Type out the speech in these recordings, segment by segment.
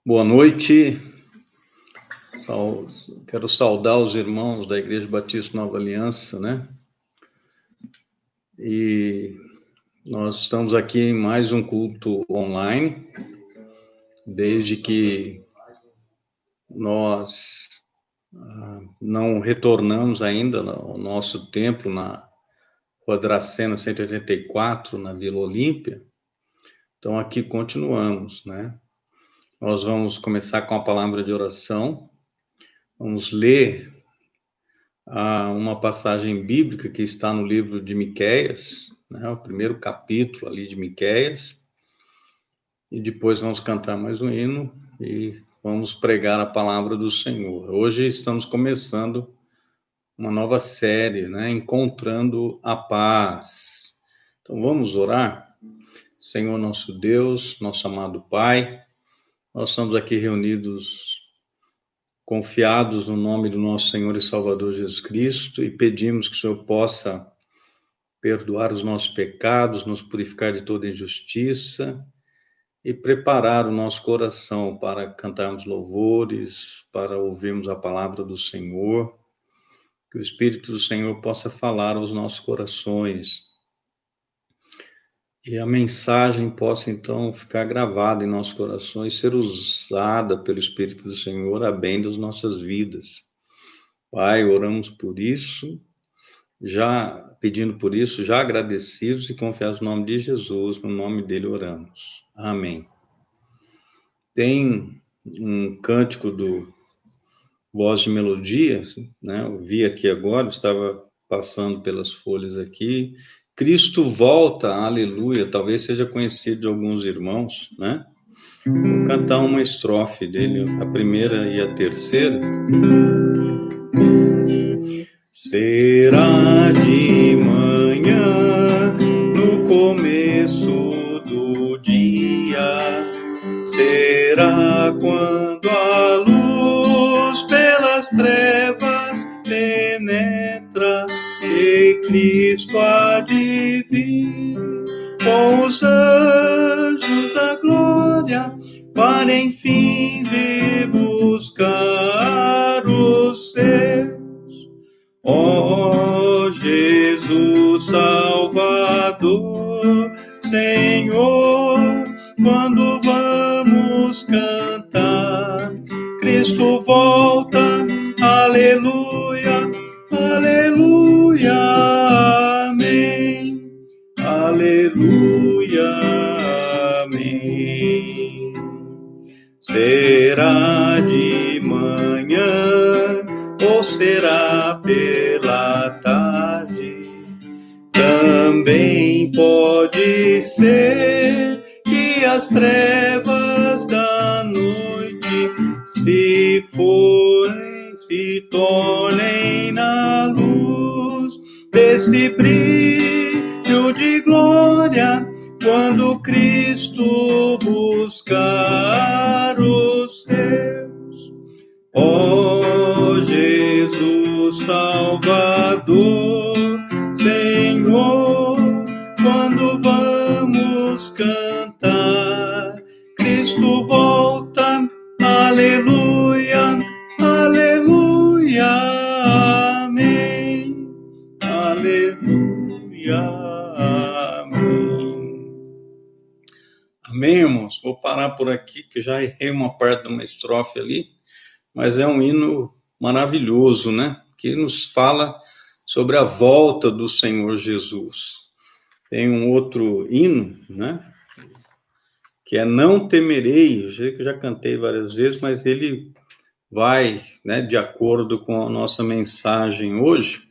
Boa noite. Quero saudar os irmãos da Igreja Batista Nova Aliança, né? E nós estamos aqui em mais um culto online, desde que nós não retornamos ainda ao nosso templo na Rua Dracena 184, na Vila Olímpia. Então aqui continuamos, né? Nós vamos começar com a palavra de oração. Vamos ler uma passagem bíblica que está no livro de Miqueias, né, o primeiro capítulo ali de Miqueias, e depois vamos cantar mais um hino e vamos pregar a palavra do Senhor. Hoje estamos começando uma nova série, né, Encontrando a Paz. Então vamos orar? Senhor nosso Deus, nosso amado Pai, nós estamos aqui reunidos confiados no nome do nosso Senhor e Salvador Jesus Cristo e pedimos que o Senhor possa perdoar os nossos pecados, nos purificar de toda injustiça e preparar o nosso coração para cantarmos louvores, para ouvirmos a palavra do Senhor, que o Espírito do Senhor possa falar aos nossos corações e a mensagem possa então ficar gravada em nossos corações, ser usada pelo Espírito do Senhor a bem das nossas vidas. Pai, oramos por isso, já pedindo por isso, já agradecidos e confiados no nome de Jesus, no nome dele oramos. Amém. Tem um cântico do Voz de Melodia, né? Eu vi aqui agora, estava passando pelas folhas aqui. Cristo volta, aleluia, talvez seja conhecido de alguns irmãos, né? Vou cantar uma estrofe dele, a primeira e a terceira. Será de manhã, no começo do dia, será quando a luz pelas trevas penetra, e Cristo há de vir com os anjos da glória, para enfim vir buscar os seus. Ó Jesus Salvador, Senhor, quando vamos cantar, Cristo volta, aleluia, aleluia, amém, aleluia, amém. Será de manhã ou será pela tarde? Também pode ser que as trevas da noite se tornem na luz desse brilho de glória, quando Cristo buscar os seus. Ó Jesus Salvador, Senhor, quando vamos cantar, Cristo volta, aleluia, aleluia, amém, aleluia, amém. Amém, irmãos? Vou parar por aqui, que já errei uma parte de uma estrofe ali, mas é um hino maravilhoso, né? Que nos fala sobre a volta do Senhor Jesus. Tem um outro hino, né? Que é Não Temerei. Eu sei que eu já cantei várias vezes, mas ele vai, né, de acordo com a nossa mensagem hoje.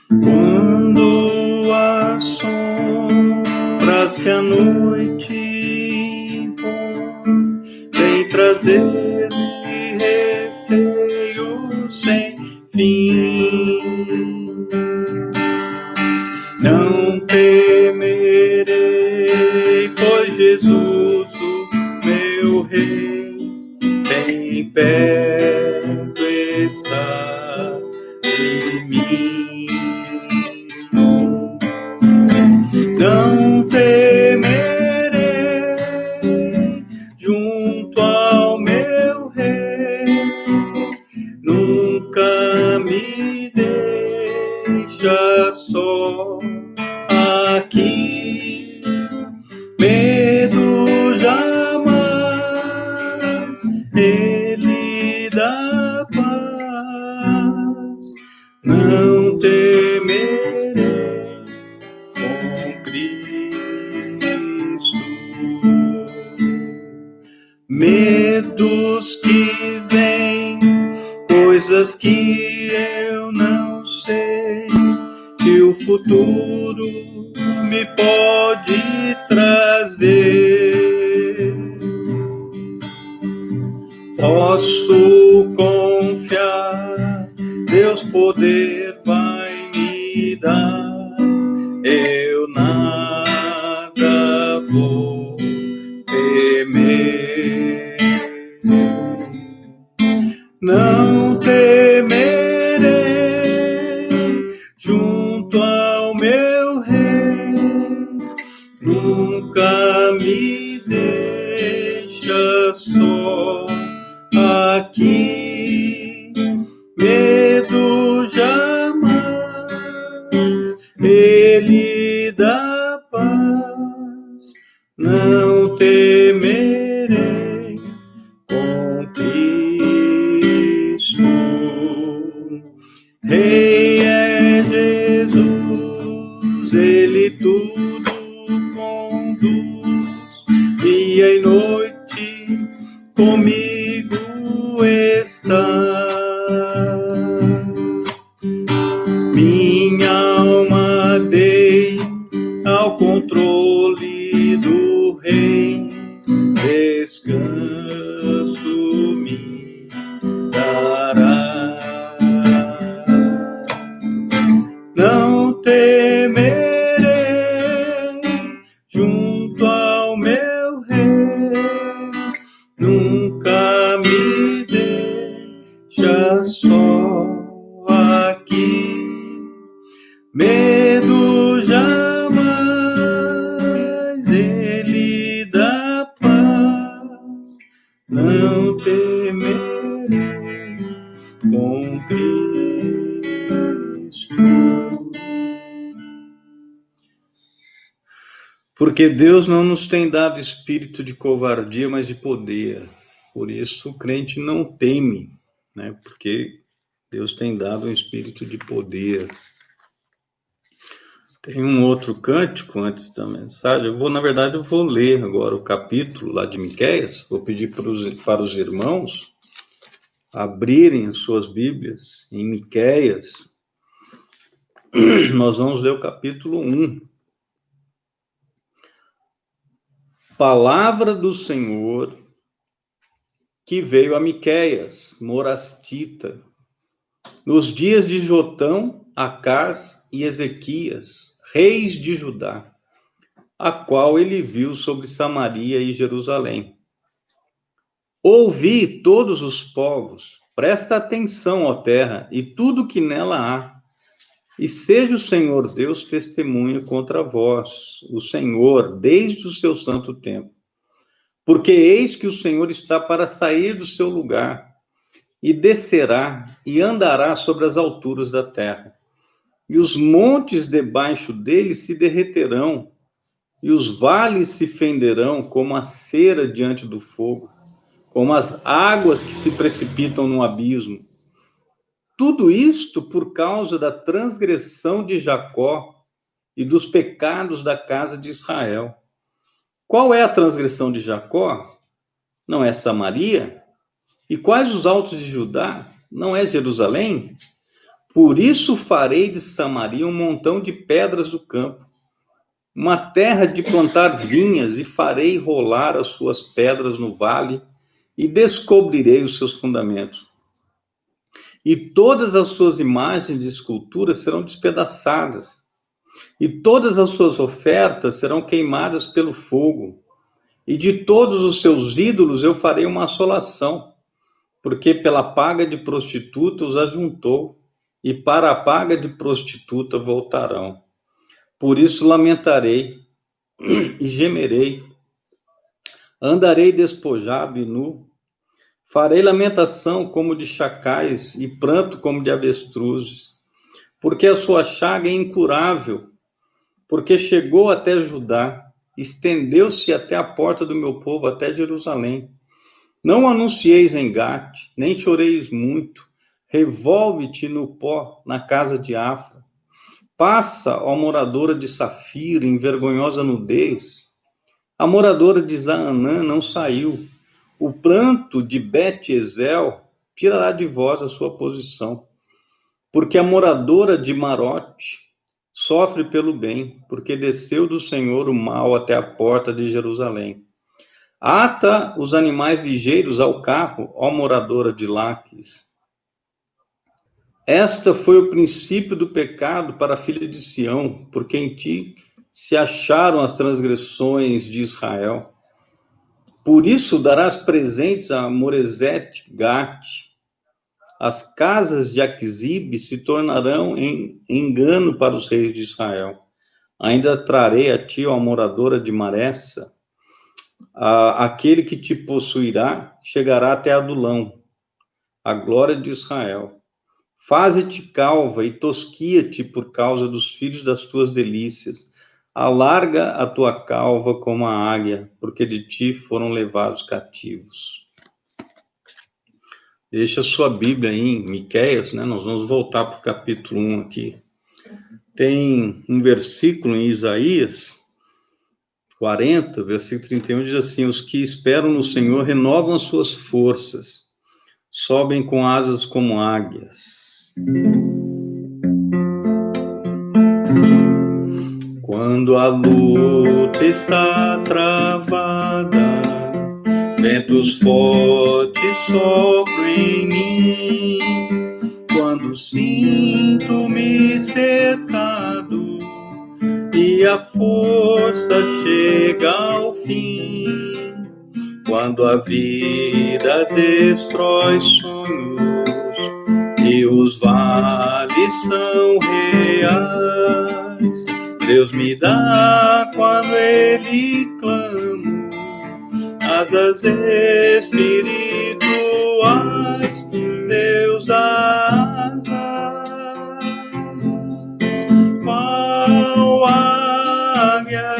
Quando as sombras que a noite impõe vem trazer-me receio sem fim, não temerei, pois Jesus, o meu Rei, vem bem perto está de mim. Não temerei junto ao meu rei, nunca me deixa só aqui. Medo jamais, Ele dá paz. Não temerei com Cristo. Medos que vêm, coisas que eu não sei, que o futuro me pode trazer. Posso confiar, Deus poder vai me dar, eu nada vou temer. Não temerei junto ao meu rei, nunca me deixa só aqui. Medo jamais, Ele dá paz. Não temerei com Cristo. Rei é Jesus, Ele tudo conduz, dia e noite comigo está. Minha alma dei ao controle do Rei, descanso me dará. Não temerei junto ao meu Rei, nunca me deixa só aqui. Medo jamais, Ele dá paz. Não temerei com Cristo. Porque Deus não nos tem dado espírito de covardia, mas de poder. Por isso o crente não teme, né? Porque Deus tem dado um espírito de poder. Tem um outro cântico antes da mensagem. Na verdade, eu vou ler agora o capítulo lá de Miqueias. Vou pedir para os irmãos abrirem as suas Bíblias em Miqueias. Nós vamos ler o capítulo 1. Palavra do Senhor que veio a Miqueias, morastita, nos dias de Jotão, Acás e Ezequias, reis de Judá, a qual ele viu sobre Samaria e Jerusalém. Ouvi todos os povos, presta atenção, ó terra, e tudo que nela há, e seja o Senhor Deus testemunha contra vós, o Senhor, desde o seu santo templo. Porque eis que o Senhor está para sair do seu lugar, e descerá, e andará sobre as alturas da terra. E os montes debaixo dele se derreterão, e os vales se fenderão como a cera diante do fogo, como as águas que se precipitam no abismo. Tudo isto por causa da transgressão de Jacó e dos pecados da casa de Israel. Qual é a transgressão de Jacó? Não é Samaria? E quais os altos de Judá? Não é Jerusalém? Por isso farei de Samaria um montão de pedras do campo, uma terra de plantar vinhas, e farei rolar as suas pedras no vale, e descobrirei os seus fundamentos. E todas as suas imagens de escultura serão despedaçadas, e todas as suas ofertas serão queimadas pelo fogo, e de todos os seus ídolos eu farei uma assolação, porque pela paga de prostituta os ajuntou, e para a paga de prostituta voltarão. Por isso lamentarei e gemerei, andarei despojado e nu, farei lamentação como de chacais e pranto como de avestruzes, porque a sua chaga é incurável, porque chegou até Judá, estendeu-se até a porta do meu povo, até Jerusalém. Não anuncieis em Gate, nem choreis muito, revolve-te no pó, na casa de Afra. Passa, ó moradora de Safira, em vergonhosa nudez. A moradora de Zaanã não saiu. O pranto de Bet-Ezel tirará de vós a sua posição. Porque a moradora de Marote sofre pelo bem, porque desceu do Senhor o mal até a porta de Jerusalém. Ata os animais ligeiros ao carro, ó moradora de Laques. Esta foi o princípio do pecado para a filha de Sião, porque em ti se acharam as transgressões de Israel. Por isso darás presentes a Moresete Gate. As casas de Aquisibe se tornarão em engano para os reis de Israel. Ainda trarei a ti, ó moradora de Maressa, aquele que te possuirá chegará até Adulão, a glória de Israel. Faze-te calva e tosquia-te por causa dos filhos das tuas delícias. Alarga a tua calva como a águia, porque de ti foram levados cativos. Deixa a sua Bíblia aí em Miqueias, né? Nós vamos voltar para o capítulo 1 aqui. Tem um versículo em Isaías 40, versículo 31, diz assim: os que esperam no Senhor renovam as suas forças, sobem com asas como águias. Quando a luta está travada, ventos fortes sopram em mim. Quando sinto-me cercado e a força chega ao fim, quando a vida destrói sonhos e os vales são reais, Deus me dá quando Ele clamo asas espirituais. Deus dá asas, qual águia,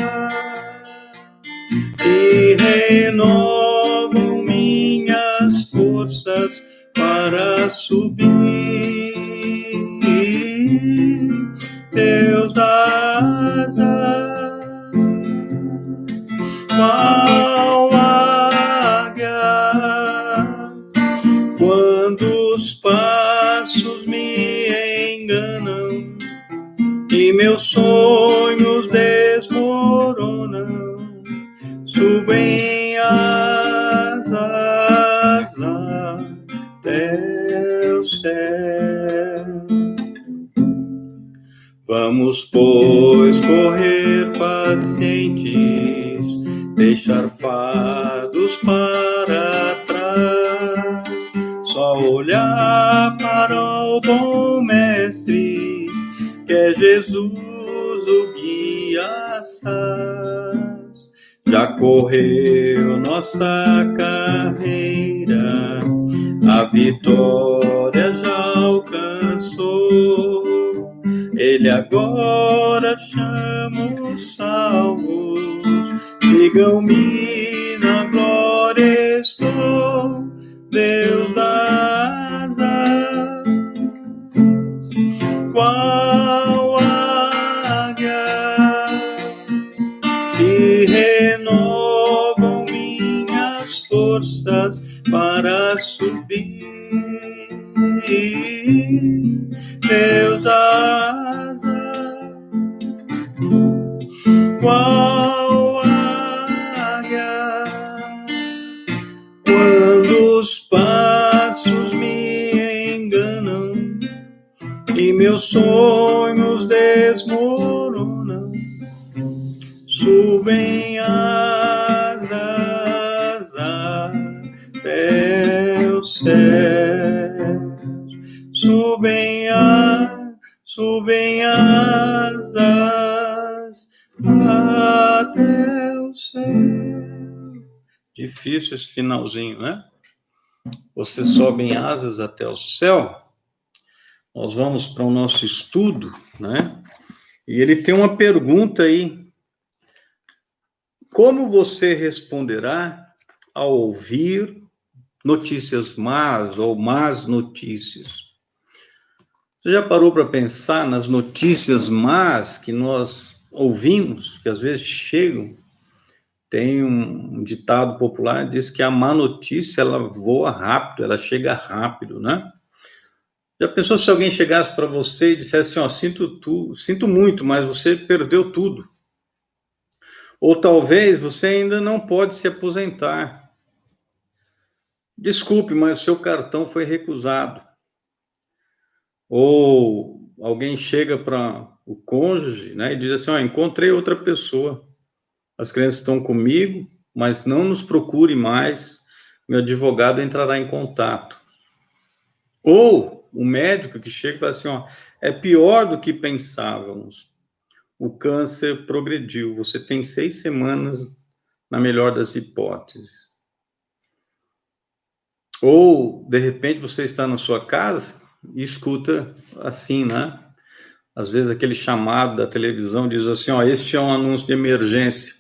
e renovam minhas forças para subir. Deus dá asas, qual águia, quando os passos me enganam e meus sonhos desmoronam, subem asas até o céu. Vamos, pois, correr pacientes, deixar fardos para trás, só olhar para o bom mestre, que é Jesus o guia assaz. Já correu nossa carreira, a vitória já alcançou. Ele agora chama os salvos, sigam-me, na glória estou. Deus dá asas, qual águia, e renovam minhas forças para subir. Deus dá asas, qual águia, quando os passos me enganam e meus sonhos desmoronam, subem asas até o céu. céus, subem asas até o céu. Difícil esse finalzinho, né? Você sobe em asas até o céu. Nós vamos para o nosso estudo, né? E ele tem uma pergunta aí. Como você responderá ao ouvir notícias más ou más notícias? Você já parou para pensar nas notícias más que nós ouvimos, que às vezes chegam? Tem um ditado popular que diz que a má notícia, ela voa rápido, ela chega rápido, né? Já pensou se alguém chegasse para você e dissesse assim, ó, sinto muito, mas você perdeu tudo. Ou talvez você ainda não pode se aposentar. Desculpe, mas o seu cartão foi recusado. Ou alguém chega para o cônjuge, né, e diz assim, ó, encontrei outra pessoa. As crianças estão comigo, mas não nos procure mais. Meu advogado entrará em contato. Ou o médico que chega e fala assim, ó, é pior do que pensávamos. O câncer progrediu. Você tem 6 semanas, na melhor das hipóteses. Ou, de repente, você está na sua casa e escuta assim, né? Às vezes aquele chamado da televisão diz assim, ó, este é um anúncio de emergência.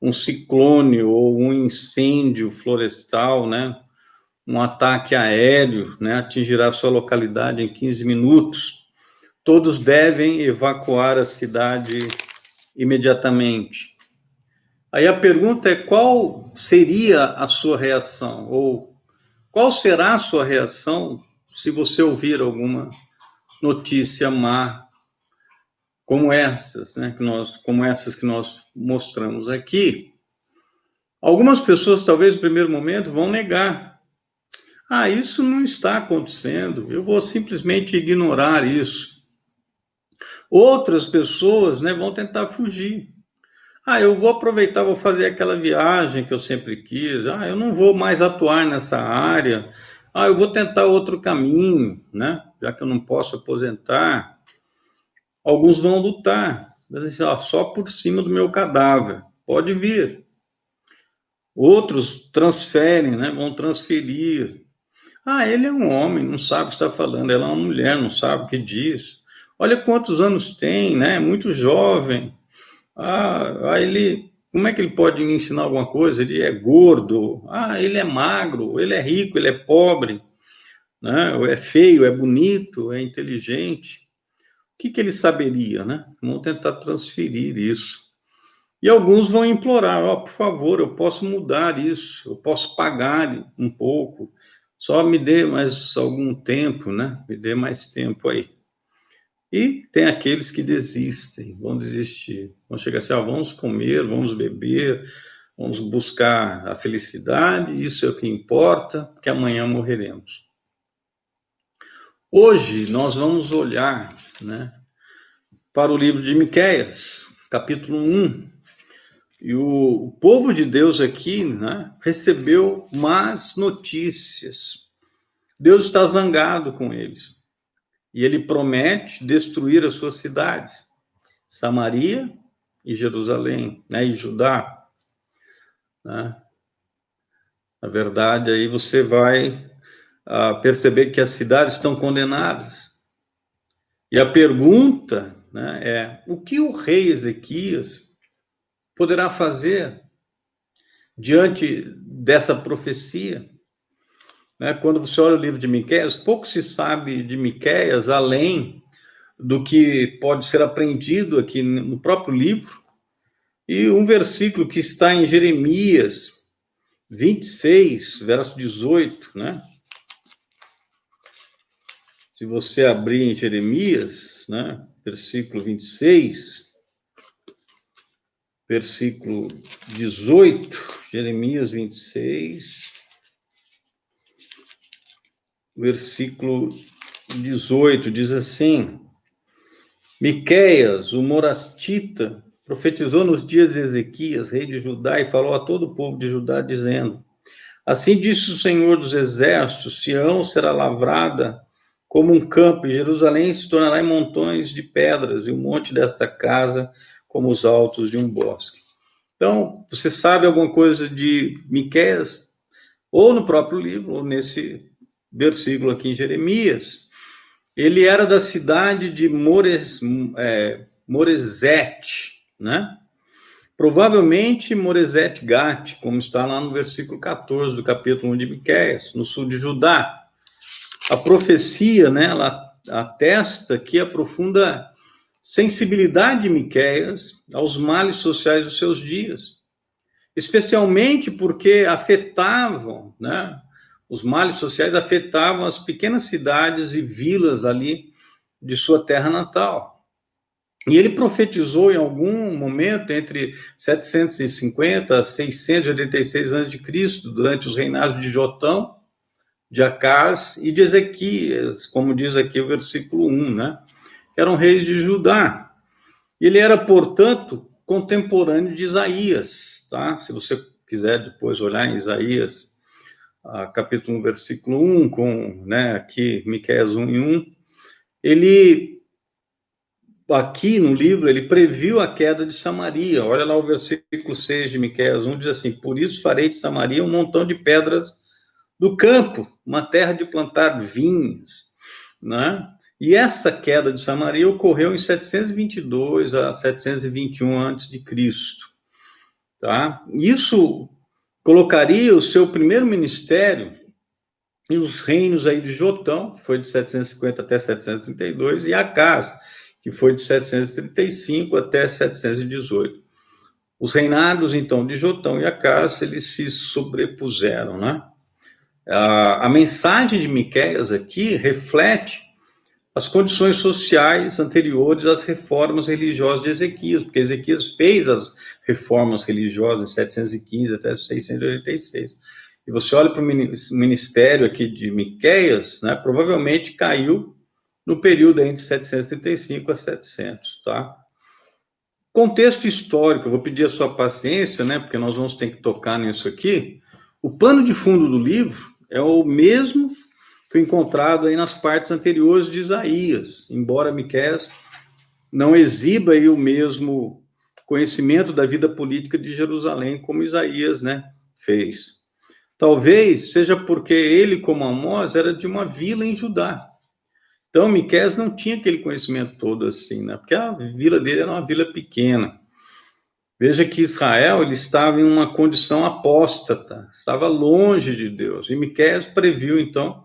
Um ciclone ou um incêndio florestal, né? Um ataque aéreo, né? Atingirá sua localidade em 15 minutos. Todos devem evacuar a cidade imediatamente. Aí a pergunta é qual seria a sua reação? Ou qual será a sua reação se você ouvir alguma notícia má como essas, né, como essas que nós mostramos aqui? Algumas pessoas, talvez no primeiro momento, vão negar. Ah, isso não está acontecendo. Eu vou simplesmente ignorar isso. Outras pessoas, né, vão tentar fugir. Ah, eu vou aproveitar, vou fazer aquela viagem que eu sempre quis. Ah, eu não vou mais atuar nessa área. Ah, eu vou tentar outro caminho, né? Já que eu não posso aposentar. Alguns vão lutar, só por cima do meu cadáver. Pode vir. Outros transferem, né? Vão transferir. Ah, ele é um homem, não sabe o que está falando. Ela é uma mulher, não sabe o que diz. Olha quantos anos tem, né? Muito jovem. Como é que ele pode me ensinar alguma coisa? Ele é gordo. Ah, ele é magro. Ele é rico, ele é pobre, né? Ou é feio, é bonito, é inteligente. O que ele saberia, né? Vamos tentar transferir isso. E alguns vão implorar, ó, por favor, eu posso mudar isso, eu posso pagar um pouco, só me dê mais algum tempo, né? Me dê mais tempo aí. E tem aqueles que desistem, vão desistir. Vão chegar assim, ó, vamos comer, vamos beber, vamos buscar a felicidade, isso é o que importa, porque amanhã morreremos. Hoje nós vamos olhar, né, para o livro de Miqueias, capítulo 1. E o povo de Deus aqui, né, recebeu más notícias. Deus está zangado com eles. E ele promete destruir as suas cidades, Samaria e Jerusalém, né, e Judá. Né? Na verdade, aí você vai perceber que as cidades estão condenadas. E a pergunta, né, é, o que o rei Ezequias poderá fazer diante dessa profecia? Né? Quando você olha o livro de Miqueias, pouco se sabe de Miqueias, além do que pode ser aprendido aqui no próprio livro. E um versículo que está em Jeremias 26, verso 18, né? Se você abrir em Jeremias, né, versículo 26, versículo 18, Jeremias 26, versículo 18, diz assim: Miqueias, o morastita, profetizou nos dias de Ezequias, rei de Judá, e falou a todo o povo de Judá, dizendo: Assim disse o Senhor dos Exércitos: Sião será lavrada como um campo, e Jerusalém se tornará em montões de pedras, e o monte desta casa como os altos de um bosque. Então, você sabe alguma coisa de Miqueias, ou no próprio livro, ou nesse versículo aqui em Jeremias? Ele era da cidade de Moresete, né? Provavelmente Moresete Gat, como está lá no versículo 14 do capítulo 1 de Miqueias, no sul de Judá. A profecia, né, ela atesta que a profunda sensibilidade de Miqueias aos males sociais dos seus dias, especialmente porque afetavam, né, os males sociais afetavam as pequenas cidades e vilas ali de sua terra natal. E ele profetizou em algum momento entre 750 a 686 a.C., durante os reinados de Jotão, de Acás e de Ezequias, como diz aqui o versículo 1, né? Que eram reis de Judá. Ele era, portanto, contemporâneo de Isaías, tá? Se você quiser depois olhar em Isaías, capítulo 1, versículo 1, com, né, aqui, Miqueias 1 e 1, ele, aqui no livro, ele previu a queda de Samaria. Olha lá o versículo 6 de Miqueias 1, diz assim: por isso farei de Samaria um montão de pedras do campo, uma terra de plantar vinhos, né? E essa queda de Samaria ocorreu em 722 a 721 a.C., tá? Isso colocaria o seu primeiro ministério e os reinos aí de Jotão, que foi de 750 até 732, e Acás, que foi de 735 até 718. Os reinados, então, de Jotão e Acás, eles se sobrepuseram, né? A mensagem de Miqueias aqui reflete as condições sociais anteriores às reformas religiosas de Ezequias, porque Ezequias fez as reformas religiosas em 715 até 686. E você olha para o ministério aqui de Miqueias, né, provavelmente caiu no período entre 735 a 700, tá? Contexto histórico, eu vou pedir a sua paciência, né, porque nós vamos ter que tocar nisso aqui. O pano de fundo do livro é o mesmo que o encontrado aí nas partes anteriores de Isaías, embora Miqueias não exiba aí o mesmo conhecimento da vida política de Jerusalém como Isaías, né, fez. Talvez seja porque ele, como Amós, era de uma vila em Judá. Então, Miqueias não tinha aquele conhecimento todo assim, né, porque a vila dele era uma vila pequena. Veja que Israel ele estava em uma condição apóstata, estava longe de Deus. E Miqueias previu, então,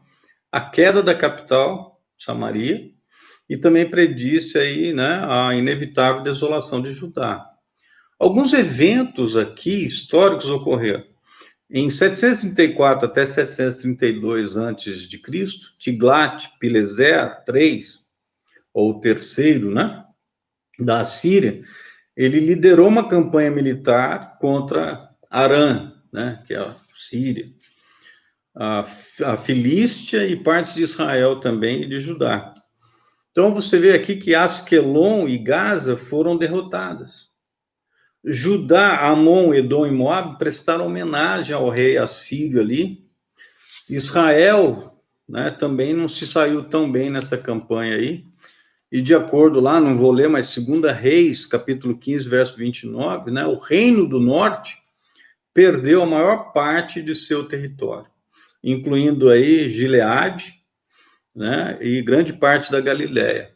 a queda da capital, Samaria, e também predisse aí, né, a inevitável desolação de Judá. Alguns eventos aqui históricos ocorreram. Em 734 até 732 a.C., Tiglat-Pileser III, ou o terceiro, né, da Assíria, ele liderou uma campanha militar contra Arã, né, que é a Síria, a Filístia e partes de Israel também e de Judá. Então você vê aqui que Asquelon e Gaza foram derrotadas. Judá, Amon, Edom e Moab prestaram homenagem ao rei assírio ali. Israel, né, também não se saiu tão bem nessa campanha aí. E de acordo lá, não vou ler, mas 2 Reis, capítulo 15, verso 29, né, o reino do norte perdeu a maior parte de seu território, incluindo aí Gileade, né, e grande parte da Galiléia.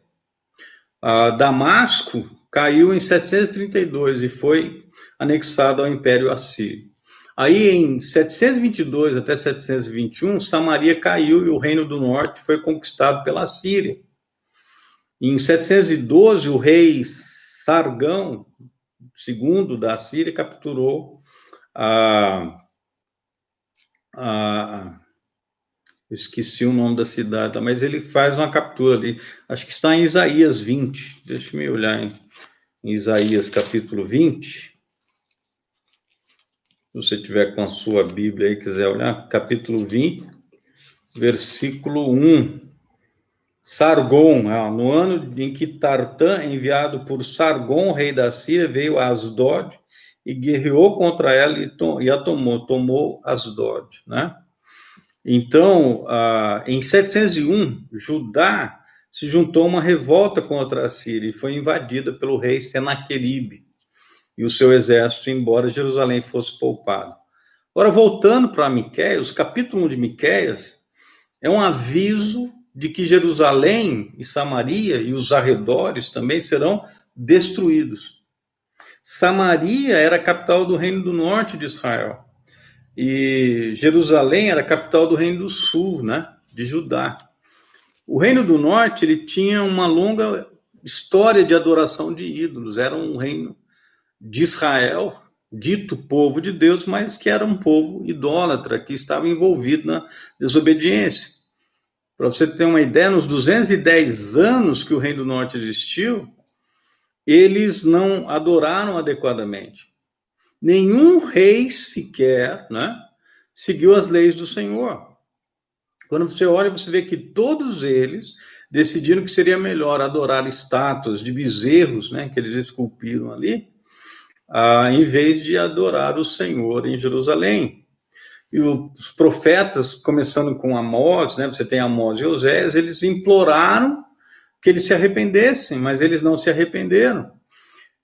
Damasco caiu em 732 e foi anexado ao Império Assírio. Aí, em 722 até 721, Samaria caiu e o Reino do Norte foi conquistado pela Síria. Em 712, o rei Sargão II da Síria capturou esqueci o nome da cidade, mas ele faz uma captura ali. Acho que está em Isaías 20. Deixa eu olhar em Isaías capítulo 20. Se você tiver com a sua Bíblia aí, quiser olhar, capítulo 20, versículo 1. Sargon, no ano em que Tartã, enviado por Sargon, rei da Síria, veio a Asdod e guerreou contra ela e a tomou Asdod, né? Então, em 701, Judá se juntou a uma revolta contra a Síria e foi invadida pelo rei Senaqueribe e o seu exército, embora Jerusalém fosse poupada. Agora, voltando para Miqueias, o capítulo 1 de Miqueias é um aviso de que Jerusalém e Samaria e os arredores também serão destruídos. Samaria era a capital do reino do norte de Israel. E Jerusalém era a capital do reino do sul, né, de Judá. O reino do norte ele tinha uma longa história de adoração de ídolos. Era um reino de Israel, dito povo de Deus, mas que era um povo idólatra, que estava envolvido na desobediência. Para você ter uma ideia, nos 210 anos que o reino do norte existiu, eles não adoraram adequadamente. Nenhum rei sequer, né, seguiu as leis do Senhor. Quando você olha, você vê que todos eles decidiram que seria melhor adorar estátuas de bezerros, né, que eles esculpiram ali, em vez de adorar o Senhor em Jerusalém. E os profetas, começando com Amós, né, você tem Amós e Oséias, eles imploraram que eles se arrependessem, mas eles não se arrependeram.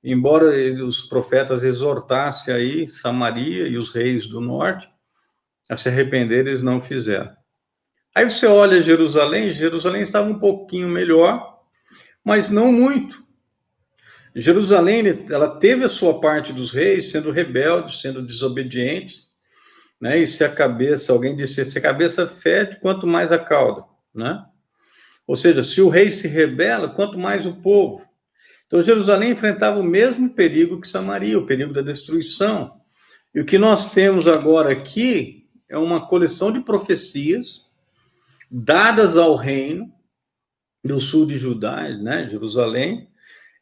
Embora os profetas exortassem aí Samaria e os reis do norte a se arrepender, eles não fizeram. Aí você olha Jerusalém estava um pouquinho melhor, mas não muito. Jerusalém, ela teve a sua parte dos reis sendo rebeldes, sendo desobedientes, né? E se a cabeça, alguém disse, se a cabeça fede, quanto mais a cauda, né? Ou seja, se o rei se rebela, quanto mais o povo. Então, Jerusalém enfrentava o mesmo perigo que Samaria, o perigo da destruição. E o que nós temos agora aqui é uma coleção de profecias dadas ao reino do sul de Judá, né, Jerusalém,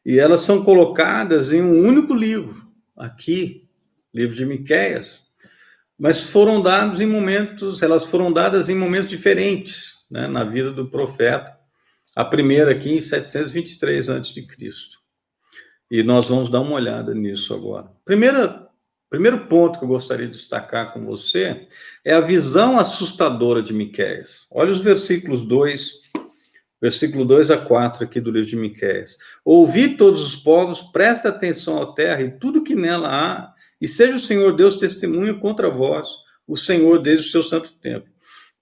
e elas são colocadas em um único livro, aqui, livro de Miqueias, mas foram dados em momentos, elas foram dadas em momentos diferentes, né, na vida do profeta. A primeira aqui em 723 a.C. E nós vamos dar uma olhada nisso agora. Primeiro ponto que eu gostaria de destacar com você é a visão assustadora de Miqueias. Olha os versículo 2 a 4 aqui do livro de Miqueias. Ouvi todos os povos, presta atenção à terra e tudo que nela há, e seja o Senhor Deus testemunha contra vós, o Senhor desde o seu santo templo.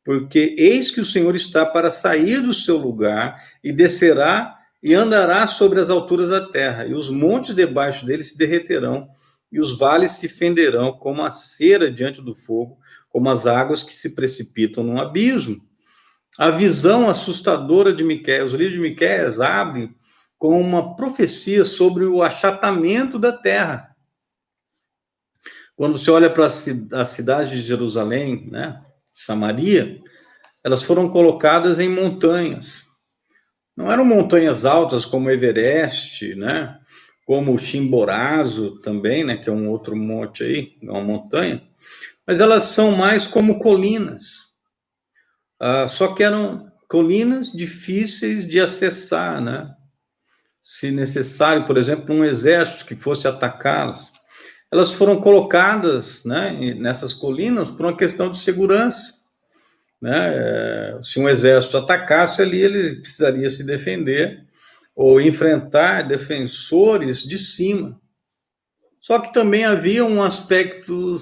Porque eis que o Senhor está para sair do seu lugar e descerá e andará sobre as alturas da terra, e os montes debaixo dele se derreterão, e os vales se fenderão como a cera diante do fogo, como as águas que se precipitam num abismo. A visão assustadora de Miqueias, o livro de Miqueias abre com uma profecia sobre o achatamento da terra. Quando você olha para a cidade de Jerusalém, né, Samaria, elas foram colocadas em montanhas. Não eram montanhas altas como Everest, né, como o Chimborazo também, né, que é um outro monte aí, uma montanha, mas elas são mais como colinas. Só que eram colinas difíceis de acessar, né? Se necessário, por exemplo, um exército que fosse atacá-las. Elas foram colocadas, né, nessas colinas por uma questão de segurança, né? Se um exército atacasse ali, ele precisaria se defender ou enfrentar defensores de cima. Só que também havia um aspecto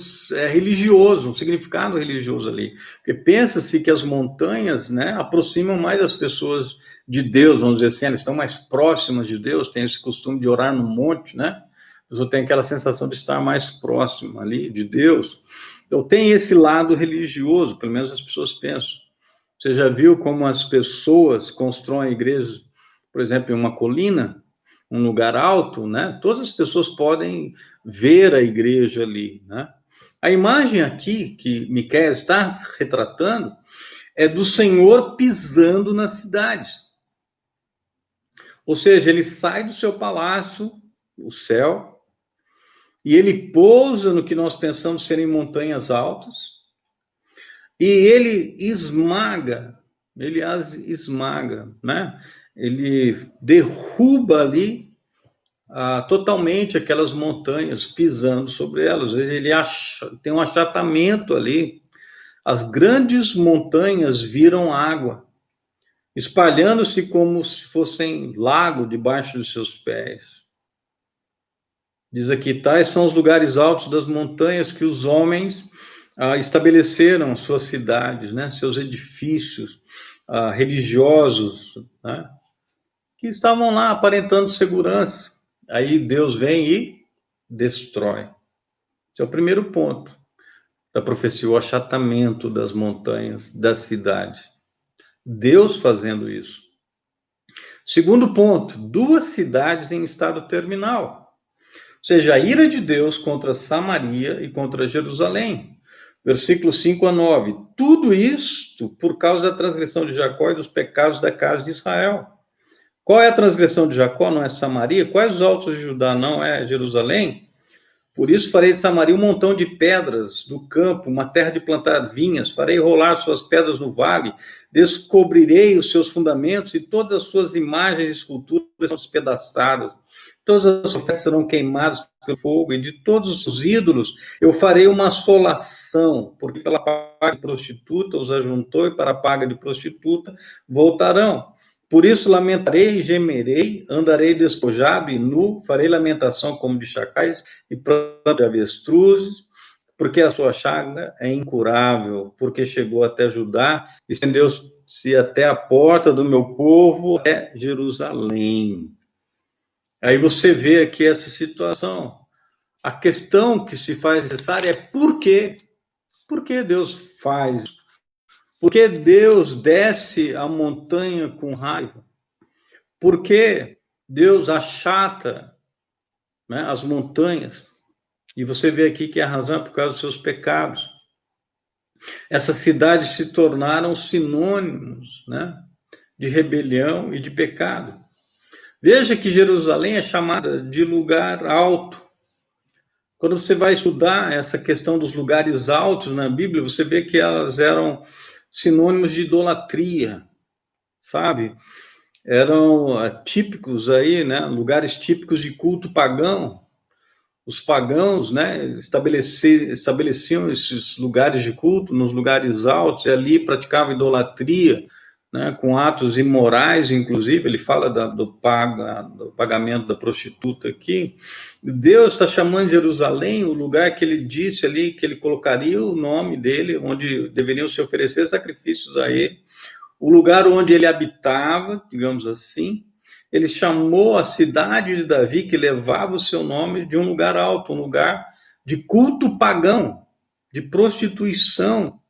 religioso, um significado religioso ali. Porque pensa-se que as montanhas, né, aproximam mais as pessoas de Deus, vamos dizer assim, elas estão mais próximas de Deus, tem esse costume de orar no monte, né? A pessoa tem aquela sensação de estar mais próxima ali de Deus. Então tem esse lado religioso, pelo menos as pessoas pensam. Você já viu como as pessoas constroem igrejas, por exemplo, em uma colina? Um lugar alto, né? Todas as pessoas podem ver a igreja ali, né? A imagem aqui que Miqueias está retratando é do Senhor pisando nas cidades. Ou seja, ele sai do seu palácio, o céu, e ele pousa no que nós pensamos serem montanhas altas, e ele esmaga, ele as esmaga, né? Ele derruba ali totalmente aquelas montanhas, pisando sobre elas. Às vezes ele tem um achatamento ali. As grandes montanhas viram água, espalhando-se como se fossem lago debaixo dos seus pés. Diz aqui, tais são os lugares altos das montanhas que os homens estabeleceram suas cidades, né, seus edifícios religiosos, né, que estavam lá aparentando segurança. Aí Deus vem e destrói. Esse é o primeiro ponto da profecia, o achatamento das montanhas, das cidades. Deus fazendo isso. Segundo ponto, 2 cidades em estado terminal. Ou seja, a ira de Deus contra Samaria e contra Jerusalém. Versículos 5 a 9. Tudo isto por causa da transgressão de Jacó e dos pecados da casa de Israel. Qual é a transgressão de Jacó? Não é Samaria? Quais os altos de Judá? Não é Jerusalém? Por isso farei de Samaria um montão de pedras do campo, uma terra de plantar vinhas, farei rolar suas pedras no vale, descobrirei os seus fundamentos e todas as suas imagens e esculturas serão despedaçadas. Todas as ofertas serão queimadas pelo fogo, e de todos os ídolos eu farei uma assolação, porque pela paga de prostituta os ajuntou, e para a paga de prostituta voltarão. Por isso lamentarei e gemerei, andarei despojado e nu, farei lamentação como de chacais e pranto de avestruzes, porque a sua chaga é incurável, porque chegou até Judá, estendeu-se até a porta do meu povo, é Jerusalém. Aí você vê aqui essa situação. A questão que se faz necessária é por quê? Por que Deus faz? Por que Deus desce a montanha com raiva? Por que Deus achata, né, as montanhas? E você vê aqui que a razão é por causa dos seus pecados. Essas cidades se tornaram sinônimos, né, de rebelião e de pecado. Veja que Jerusalém é chamada de lugar alto. Quando você vai estudar essa questão dos lugares altos na Bíblia, você vê que elas eram sinônimos de idolatria, sabe? Eram típicos aí, né? Lugares típicos de culto pagão. Os pagãos, né, estabeleciam esses lugares de culto nos lugares altos e ali praticavam idolatria, né, com atos imorais, inclusive. Ele fala do pagamento da prostituta aqui. Deus está chamando Jerusalém, o lugar que ele disse ali que ele colocaria o nome dele, onde deveriam se oferecer sacrifícios a ele, o lugar onde ele habitava, digamos assim. Ele chamou a cidade de Davi, que levava o seu nome, de um lugar alto, um lugar de culto pagão, de prostituição.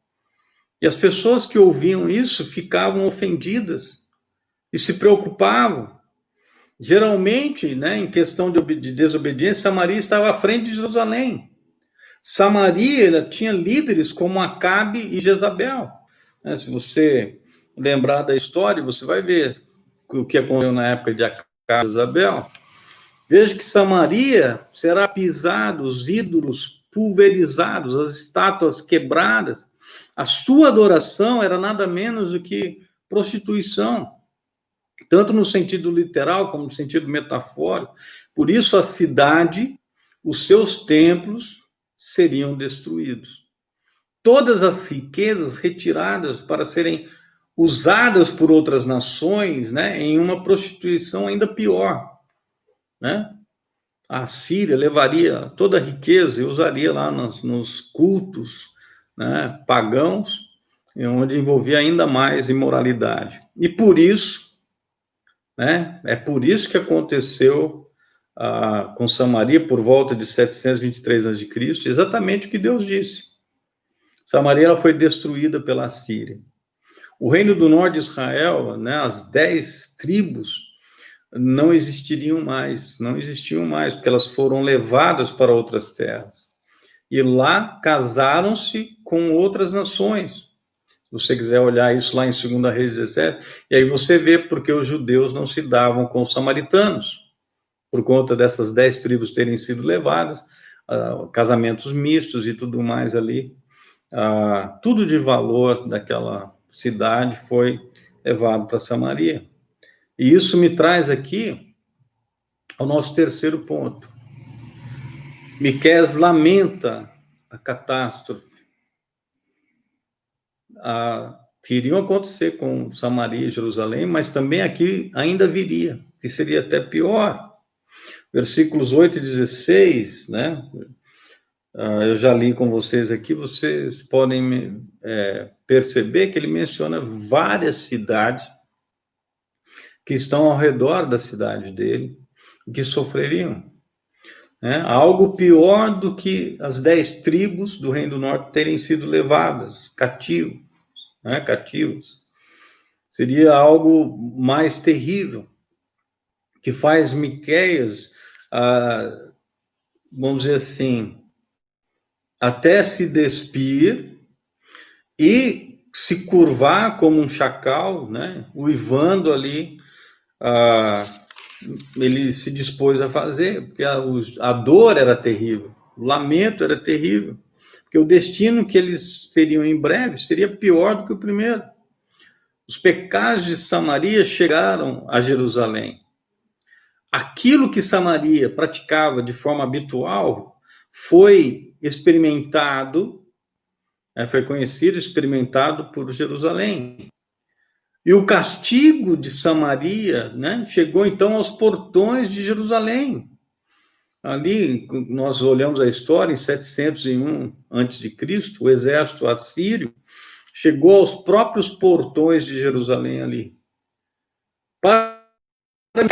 E as pessoas que ouviam isso ficavam ofendidas e se preocupavam. Geralmente, né, em questão de desobediência, Samaria estava à frente de Jerusalém. Samaria tinha líderes como Acabe e Jezabel. Se você lembrar da história, você vai ver o que aconteceu na época de Acabe e Jezabel. Veja que Samaria será pisado, os ídolos pulverizados, as estátuas quebradas. A sua adoração era nada menos do que prostituição, tanto no sentido literal como no sentido metafórico. Por isso a cidade, os seus templos seriam destruídos. Todas as riquezas retiradas para serem usadas por outras nações, né, em uma prostituição ainda pior, né? A Síria levaria toda a riqueza e usaria lá nos cultos, né, pagãos, onde envolvia ainda mais imoralidade. E por isso, né, é por isso que aconteceu com Samaria por volta de 723 a.C., exatamente o que Deus disse. Samaria ela foi destruída pela Síria. O reino do norte de Israel, né, as 10 tribos, não existiam mais, porque elas foram levadas para outras terras. E lá casaram-se com outras nações. Se você quiser olhar isso lá em 2 Reis 17, e aí você vê porque os judeus não se davam com os samaritanos, por conta dessas 10 tribos terem sido levadas, casamentos mistos e tudo mais ali, tudo de valor daquela cidade foi levado para Samaria. E isso me traz aqui ao nosso terceiro ponto. Miqueias lamenta a catástrofe que iriam acontecer com Samaria e Jerusalém, mas também aqui ainda viria, que seria até pior. Versículos 8 e 16, né? Eu já li com vocês aqui, vocês podem perceber que ele menciona várias cidades que estão ao redor da cidade dele, que sofreriam. Algo pior do que as 10 tribos do Reino do Norte terem sido levadas cativas. Seria algo mais terrível, que faz Miqueias, vamos dizer assim, até se despir e se curvar como um chacal, né? Uivando ali, ele se dispôs a fazer, porque a dor era terrível, o lamento era terrível, porque o destino que eles teriam em breve seria pior do que o primeiro. Os pecados de Samaria chegaram a Jerusalém. Aquilo que Samaria praticava de forma habitual foi experimentado, foi conhecido, experimentado por Jerusalém. E o castigo de Samaria, né, chegou então aos portões de Jerusalém. Ali, nós olhamos a história, em 701 a.C., o exército assírio chegou aos próprios portões de Jerusalém ali. Para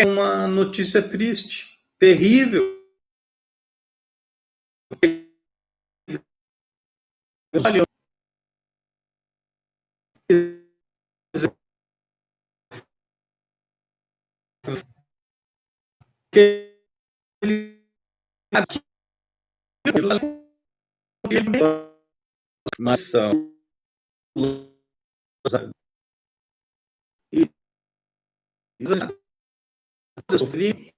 uma notícia triste, terrível. Mas sofri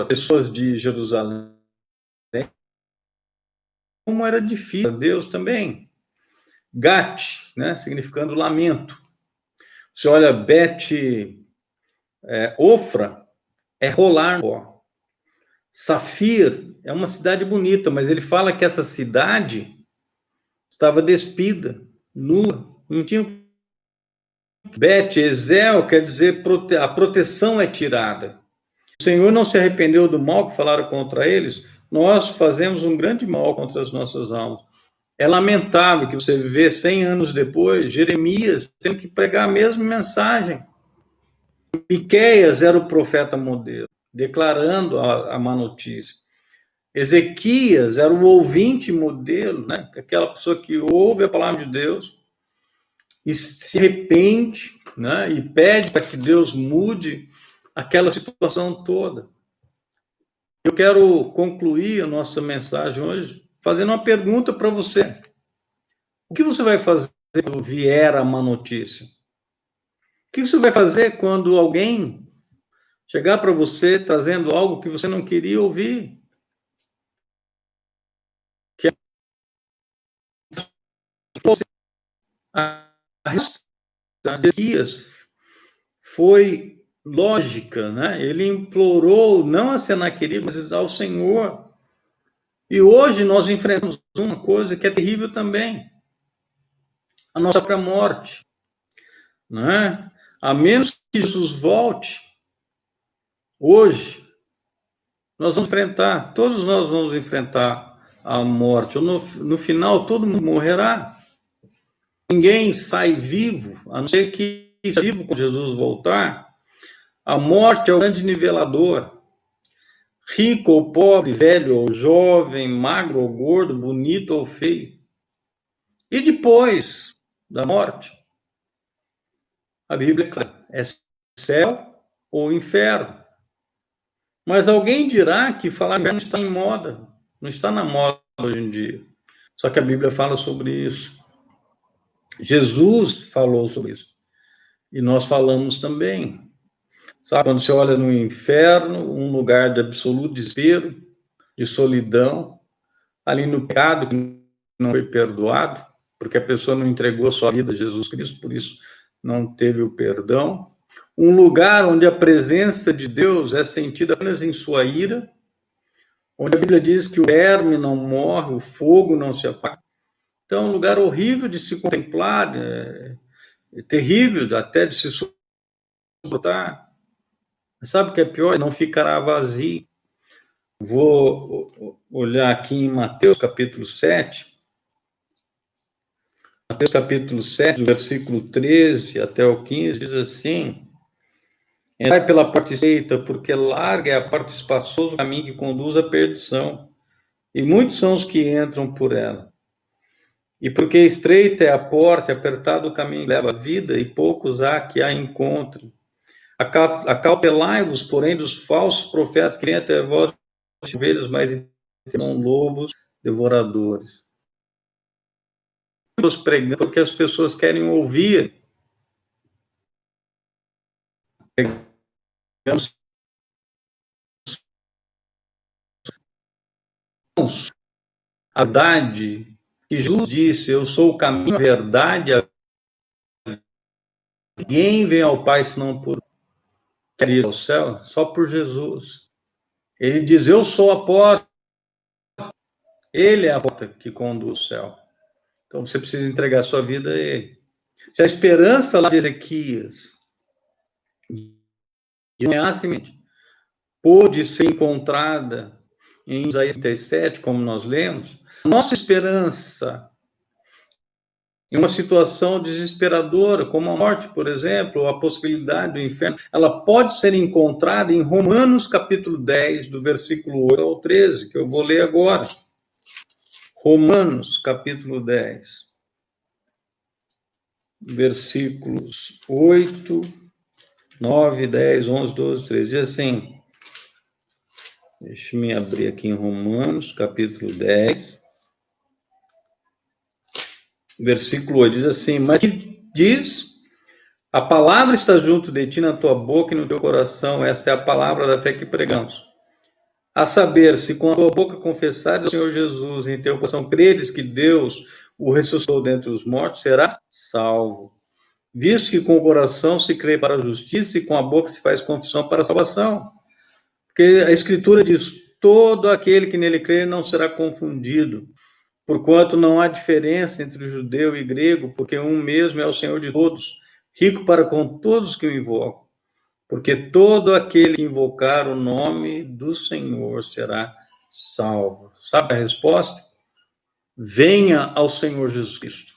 pessoas de Jerusalém, como era difícil a Deus também. Gat, né, significando lamento. Você olha Ofra, é rolar. Safir é uma cidade bonita, mas ele fala que essa cidade estava despida, nua, não tinha. Ezel quer dizer a proteção é tirada. O Senhor não se arrependeu do mal que falaram contra eles. Nós fazemos um grande mal contra as nossas almas. É lamentável que você vê 100 anos depois, Jeremias tendo que pregar a mesma mensagem. Miqueias era o profeta modelo, declarando a má notícia. Ezequias era o ouvinte modelo, né? Aquela pessoa que ouve a palavra de Deus e se arrepende, né? E pede para que Deus mude aquela situação toda. Eu quero concluir a nossa mensagem hoje fazendo uma pergunta para você. O que você vai fazer quando vier a má notícia? O que você vai fazer quando alguém chegar para você trazendo algo que você não queria ouvir? Que a resposta de Ezequias foi lógica, né? Ele implorou não a Senaqueribe, mas ao Senhor. E hoje nós enfrentamos uma coisa que é terrível também, a nossa própria morte, né? A menos que Jesus volte, hoje nós vamos enfrentar, todos nós vamos enfrentar a morte. No final, todo mundo morrerá. Ninguém sai vivo, a não ser que seja vivo quando Jesus voltar. A morte é o grande nivelador. Rico ou pobre, velho ou jovem, magro ou gordo, bonito ou feio. E depois da morte, a Bíblia é clara, é céu ou inferno. Mas alguém dirá que falar inferno está em moda, não está na moda hoje em dia. Só que a Bíblia fala sobre isso. Jesus falou sobre isso. E nós falamos também. Sabe, quando você olha no inferno, um lugar de absoluto desespero, de solidão, ali no pecado que não foi perdoado, porque a pessoa não entregou a sua vida a Jesus Cristo, por isso não teve o perdão. Um lugar onde a presença de Deus é sentida apenas em sua ira, onde a Bíblia diz que o verme não morre, o fogo não se apaga. Então, é um lugar horrível de se contemplar, terrível até de se suportar. Sabe o que é pior? Não ficará vazio. Vou olhar aqui em Mateus capítulo 7. Mateus capítulo 7, do versículo 13 até o 15, diz assim: entrai pela porta estreita, porque larga é a porta espaçosa, o caminho que conduz à perdição, e muitos são os que entram por ela. E porque estreita é a porta, apertado o caminho que leva à vida, e poucos há que a encontrem. Acautelai-vos, porém, dos falsos profetas que vêm até vós, ovelhas, mas são lobos devoradores. Pregando porque as pessoas querem ouvir. Pregamos a verdade, que Jesus disse: eu sou o caminho, a verdade, a vida. Ninguém vem ao Pai senão por ir ao céu, só por Jesus. Ele diz: eu sou a porta. Ele é a porta que conduz ao céu. Então você precisa entregar a sua vida a ele. Se a esperança lá de Ezequias pôde ser encontrada em Isaías 37, como nós lemos, nossa esperança em uma situação desesperadora, como a morte, por exemplo, ou a possibilidade do inferno, ela pode ser encontrada em Romanos capítulo 10, do versículo 8 ao 13, que eu vou ler agora. Romanos capítulo 10, versículos 8, 9, 10, 11, 12, 13. Diz assim, deixa eu abrir aqui em Romanos capítulo 10, versículo 8, diz assim: mas que diz, a palavra está junto de ti, na tua boca e no teu coração, esta é a palavra da fé que pregamos. A saber, se com a tua boca confessares ao Senhor Jesus, em teu coração creres que Deus o ressuscitou dentre os mortos, serás salvo. Visto que com o coração se crê para a justiça e com a boca se faz confissão para a salvação. Porque a Escritura diz, todo aquele que nele crê não será confundido, porquanto não há diferença entre judeu e grego, porque um mesmo é o Senhor de todos, rico para com todos que o invocam. Porque todo aquele que invocar o nome do Senhor será salvo. Sabe a resposta? Venha ao Senhor Jesus Cristo.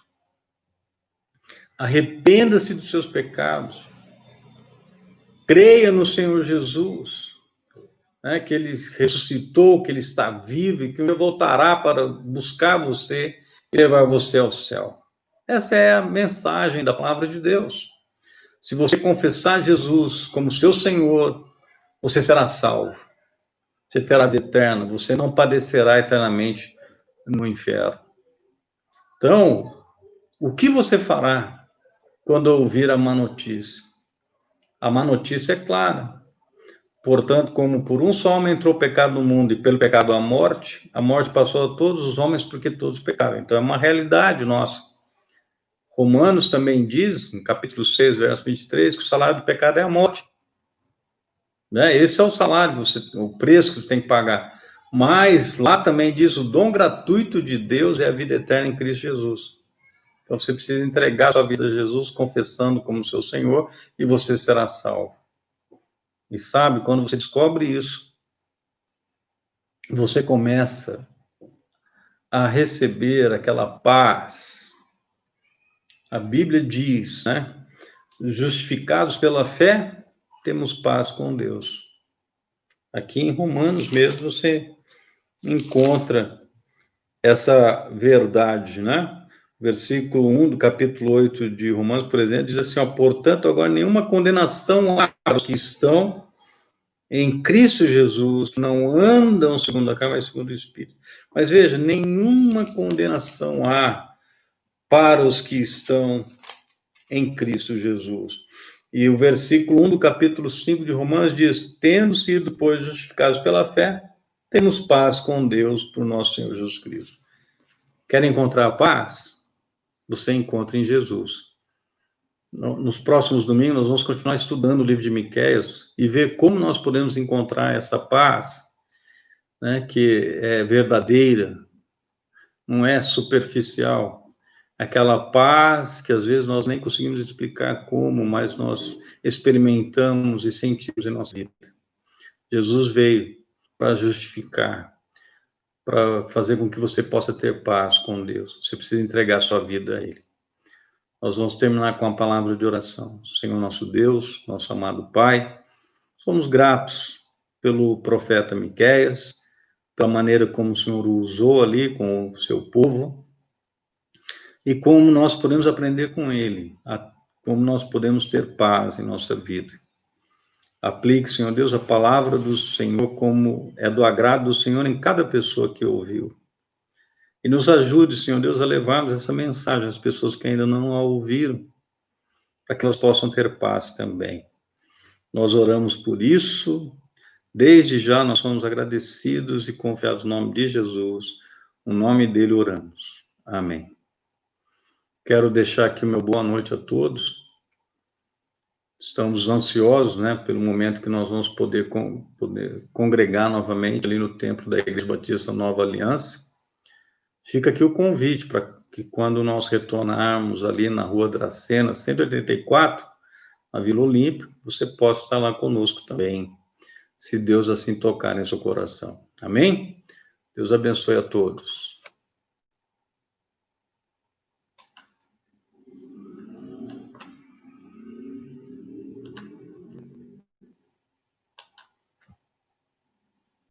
Arrependa-se dos seus pecados. Creia no Senhor Jesus, né, que Ele ressuscitou, que Ele está vivo e que Ele voltará para buscar você e levar você ao céu. Essa é a mensagem da palavra de Deus. Se você confessar Jesus como seu Senhor, você será salvo. Você terá vida eterna. Você não padecerá eternamente no inferno. Então, o que você fará quando ouvir a má notícia? A má notícia é clara. Portanto, como por um só homem entrou o pecado no mundo e pelo pecado a morte passou a todos os homens porque todos pecaram. Então, é uma realidade nossa. Romanos também diz, no capítulo 6, verso 23, que o salário do pecado é a morte. Né? Esse é o salário, o preço que você tem que pagar. Mas lá também diz, o dom gratuito de Deus é a vida eterna em Cristo Jesus. Então você precisa entregar a sua vida a Jesus, confessando como seu Senhor, e você será salvo. E sabe, quando você descobre isso, você começa a receber aquela paz. A Bíblia diz, né? Justificados pela fé, temos paz com Deus. Aqui em Romanos mesmo você encontra essa verdade, né? Versículo 1 do capítulo 8 de Romanos, por exemplo, diz assim, ó, portanto, agora nenhuma condenação há para os que estão em Cristo Jesus, que não andam segundo a carne, mas segundo o Espírito. Mas veja, nenhuma condenação há para os que estão em Cristo Jesus. E o versículo 1 do capítulo 5 de Romanos diz, tendo sido, pois, justificados pela fé, temos paz com Deus por nosso Senhor Jesus Cristo. Quer encontrar paz? você encontra em Jesus. Nos próximos domingos, nós vamos continuar estudando o livro de Miqueias e ver como nós podemos encontrar essa paz, né, que é verdadeira, não é superficial. Aquela paz que às vezes nós nem conseguimos explicar como, mas nós experimentamos e sentimos em nossa vida. Jesus veio para justificar, para fazer com que você possa ter paz com Deus. Você precisa entregar a sua vida a Ele. Nós vamos terminar com a palavra de oração. Senhor nosso Deus, nosso amado Pai, somos gratos pelo profeta Miqueias, pela maneira como o Senhor o usou ali com o seu povo, e como nós podemos aprender com ele, como nós podemos ter paz em nossa vida. Aplique, Senhor Deus, a palavra do Senhor como é do agrado do Senhor em cada pessoa que ouviu. E nos ajude, Senhor Deus, a levarmos essa mensagem às pessoas que ainda não a ouviram, para que elas possam ter paz também. Nós oramos por isso. Desde já nós somos agradecidos e confiados no nome de Jesus. No nome dele oramos. Amém. Quero deixar aqui meu boa noite a todos. Estamos ansiosos, né, pelo momento que nós vamos poder congregar novamente ali no templo da Igreja Batista Nova Aliança. Fica aqui o convite para que quando nós retornarmos ali na Rua Dracena, 184, na Vila Olímpia, você possa estar lá conosco também, se Deus assim tocar em seu coração. Amém? Deus abençoe a todos.